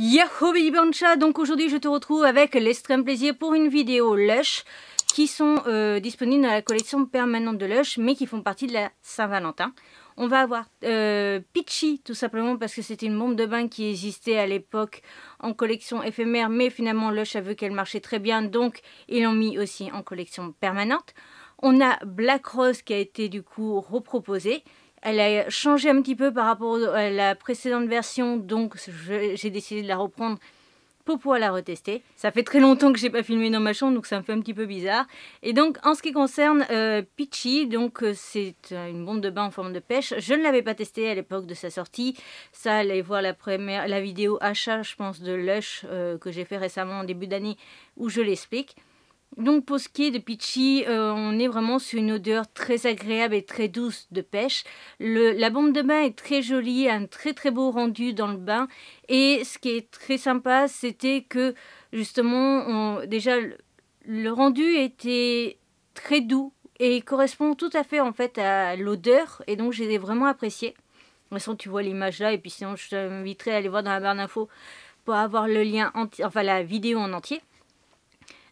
Yahoo Baby Bancha, donc aujourd'hui je te retrouve avec l'extrême plaisir pour une vidéo Lush qui sont disponibles dans la collection permanente de Lush mais qui font partie de la Saint-Valentin. On va avoir Peachy tout simplement parce que c'était une bombe de bain qui existait à l'époque en collection éphémère mais finalement Lush a vu qu'elle marchait très bien donc ils l'ont mis aussi en collection permanente. On a Black Rose qui a été du coup reproposée. Elle a changé un petit peu par rapport à la précédente version, donc j'ai décidé de la reprendre pour pouvoir la retester. Ça fait très longtemps que je n'ai pas filmé dans ma chambre, donc ça me fait un petit peu bizarre. Et donc en ce qui concerne Peachy, donc c'est une bombe de bain en forme de pêche. Je ne l'avais pas testée à l'époque de sa sortie. Ça, allez voir la vidéo achat, je pense, de Lush que j'ai fait récemment en début d'année où je l'explique. Donc pour ce qui est de Peachy, on est vraiment sur une odeur très agréable et très douce de pêche. La bombe de bain est très jolie, un très très beau rendu dans le bain. Et ce qui est très sympa, c'était que justement, déjà le rendu était très doux et correspond tout à fait en fait à l'odeur. Et donc j'ai vraiment apprécié. De toute façon, tu vois l'image là et puis sinon je t'inviterai à aller voir dans la barre d'infos pour avoir le lien, enfin la vidéo en entier.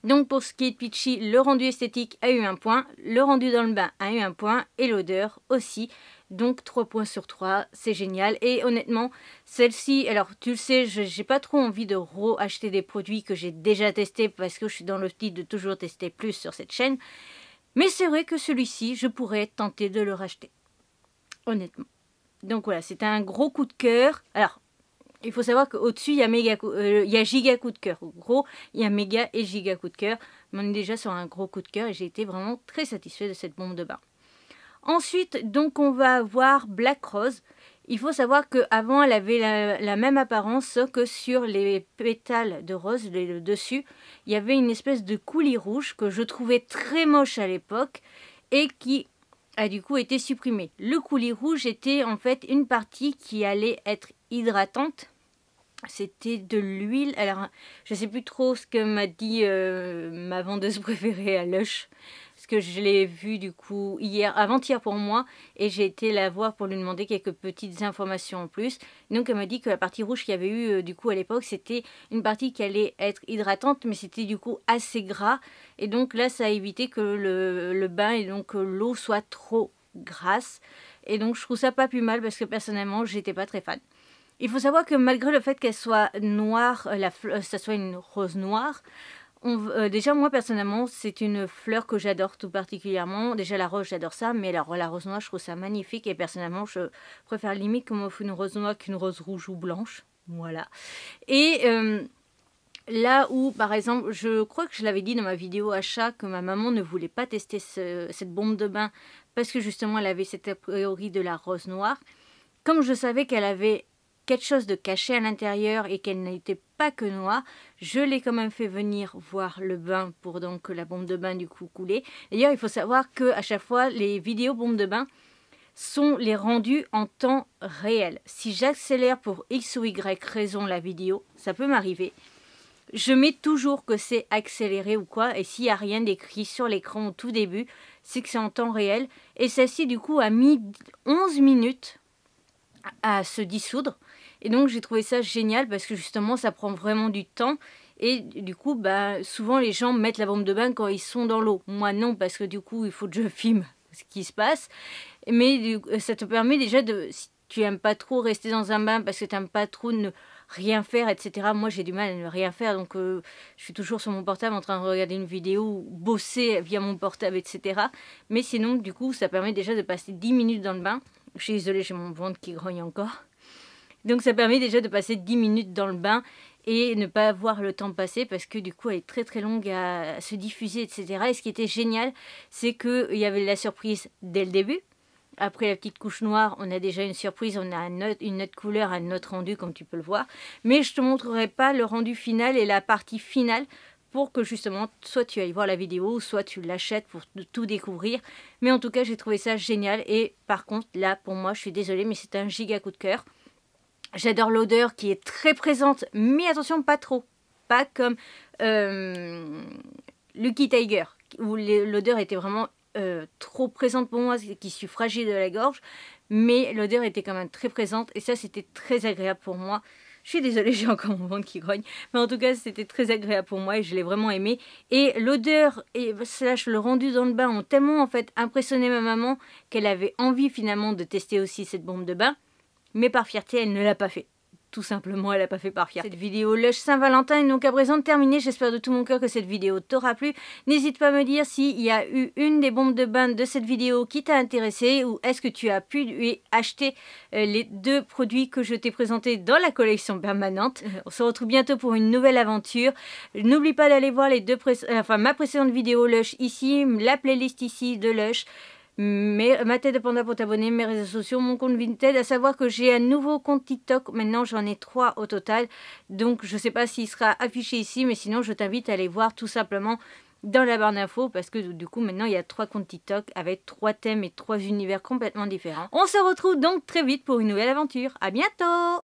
Donc pour ce qui est de Peachy, le rendu esthétique a eu un point, le rendu dans le bain a eu un point et l'odeur aussi. Donc 3 points sur 3, c'est génial. Et honnêtement, celle-ci, alors tu le sais, j'ai pas trop envie de re-acheter des produits que j'ai déjà testés parce que je suis dans l'optique de toujours tester plus sur cette chaîne. Mais c'est vrai que celui-ci, je pourrais tenter de le racheter. Honnêtement. Donc voilà, c'est un gros coup de cœur. Alors, il faut savoir qu'au-dessus, il y a giga coup de cœur. En gros, il y a méga et giga coup de cœur. Mais on est déjà sur un gros coup de cœur et j'ai été vraiment très satisfaite de cette bombe de bain. Ensuite, donc, on va avoir Black Rose. Il faut savoir qu'avant, elle avait la même apparence, sauf que sur les pétales de rose, le dessus, il y avait une espèce de coulis rouge que je trouvais très moche à l'époque et qui a du coup été supprimé. Le coulis rouge était en fait une partie qui allait être hydratante. C'était de l'huile. Alors, je ne sais plus trop ce que m'a dit ma vendeuse préférée à Lush. Parce que je l'ai vue du coup avant-hier pour moi. Et j'ai été la voir pour lui demander quelques petites informations en plus. Donc elle m'a dit que la partie rouge qu'il y avait eu du coup à l'époque, c'était une partie qui allait être hydratante. Mais c'était du coup assez gras. Et donc là, ça a évité que le bain et donc l'eau soit trop grasse. Et donc je trouve ça pas plus mal parce que personnellement, j'étais pas très fan. Il faut savoir que malgré le fait qu'elle soit noire, ça soit une rose noire, déjà moi personnellement c'est une fleur que j'adore tout particulièrement. Déjà la rose j'adore ça, mais la rose noire je trouve ça magnifique et personnellement je préfère limite qu'on m'offre une rose noire qu'une rose rouge ou blanche. Voilà. Et là où par exemple, je crois que je l'avais dit dans ma vidéo achat que ma maman ne voulait pas tester cette bombe de bain parce que justement elle avait cette a priori de la rose noire. Comme je savais qu'elle avait quelque chose de caché à l'intérieur et qu'elle n'était pas que noire, je l'ai quand même fait venir voir le bain pour donc la bombe de bain du coup couler. D'ailleurs, il faut savoir que à chaque fois, les vidéos bombes de bain sont les rendus en temps réel. Si j'accélère pour X ou Y raison la vidéo, ça peut m'arriver. Je mets toujours que c'est accéléré ou quoi, et s'il n'y a rien d'écrit sur l'écran au tout début, c'est que c'est en temps réel. Et celle-ci, du coup, a mis 11 minutes à se dissoudre. Et donc j'ai trouvé ça génial parce que justement ça prend vraiment du temps. Et du coup, bah, souvent les gens mettent la bombe de bain quand ils sont dans l'eau. Moi non, parce que du coup il faut que je filme ce qui se passe. Mais ça te permet déjà de, si tu n'aimes pas trop rester dans un bain parce que tu n'aimes pas trop ne rien faire, etc. Moi j'ai du mal à ne rien faire, donc je suis toujours sur mon portable en train de regarder une vidéo ou bosser via mon portable, etc. Mais sinon du coup ça permet déjà de passer 10 minutes dans le bain. Je suis désolée, j'ai mon ventre qui grogne encore. Donc ça permet déjà de passer 10 minutes dans le bain et ne pas voir le temps passer parce que du coup elle est très très longue à se diffuser, etc. Et ce qui était génial, c'est qu'il y avait la surprise dès le début. Après la petite couche noire, on a déjà une surprise, on a une autre couleur, un autre rendu comme tu peux le voir. Mais je ne te montrerai pas le rendu final et la partie finale pour que justement, soit tu ailles voir la vidéo, soit tu l'achètes pour tout découvrir. Mais en tout cas, j'ai trouvé ça génial. Et par contre, là, pour moi, je suis désolée, mais c'est un giga coup de cœur. J'adore l'odeur qui est très présente, mais attention, pas trop. Pas comme Lucky Tiger, où l'odeur était vraiment trop présente pour moi, qui suis fragile de la gorge. Mais l'odeur était quand même très présente, et ça, c'était très agréable pour moi. Je suis désolée, j'ai encore mon ventre qui grogne. Mais en tout cas, c'était très agréable pour moi et je l'ai vraiment aimé. Et l'odeur et slash le rendu dans le bain ont tellement en fait impressionné ma maman qu'elle avait envie finalement de tester aussi cette bombe de bain. Mais par fierté, elle ne l'a pas fait. Tout simplement, elle n'a pas fait par fierté. Cette vidéo Lush Saint-Valentin est donc à présent terminée. J'espère de tout mon cœur que cette vidéo t'aura plu. N'hésite pas à me dire s'il y a eu une des bombes de bain de cette vidéo qui t'a intéressé ou est-ce que tu as pu acheter les 2 produits que je t'ai présentés dans la collection permanente. On se retrouve bientôt pour une nouvelle aventure. N'oublie pas d'aller voir ma précédente vidéo Lush ici, la playlist ici de Lush. Ma tête de panda pour t'abonner, mes réseaux sociaux, mon compte Vinted, à savoir que j'ai un nouveau compte TikTok, maintenant j'en ai 3 au total, donc je sais pas s'il sera affiché ici, mais sinon je t'invite à aller voir tout simplement dans la barre d'infos, parce que du coup maintenant il y a 3 comptes TikTok avec 3 thèmes et 3 univers complètement différents. On se retrouve donc très vite pour une nouvelle aventure, à bientôt!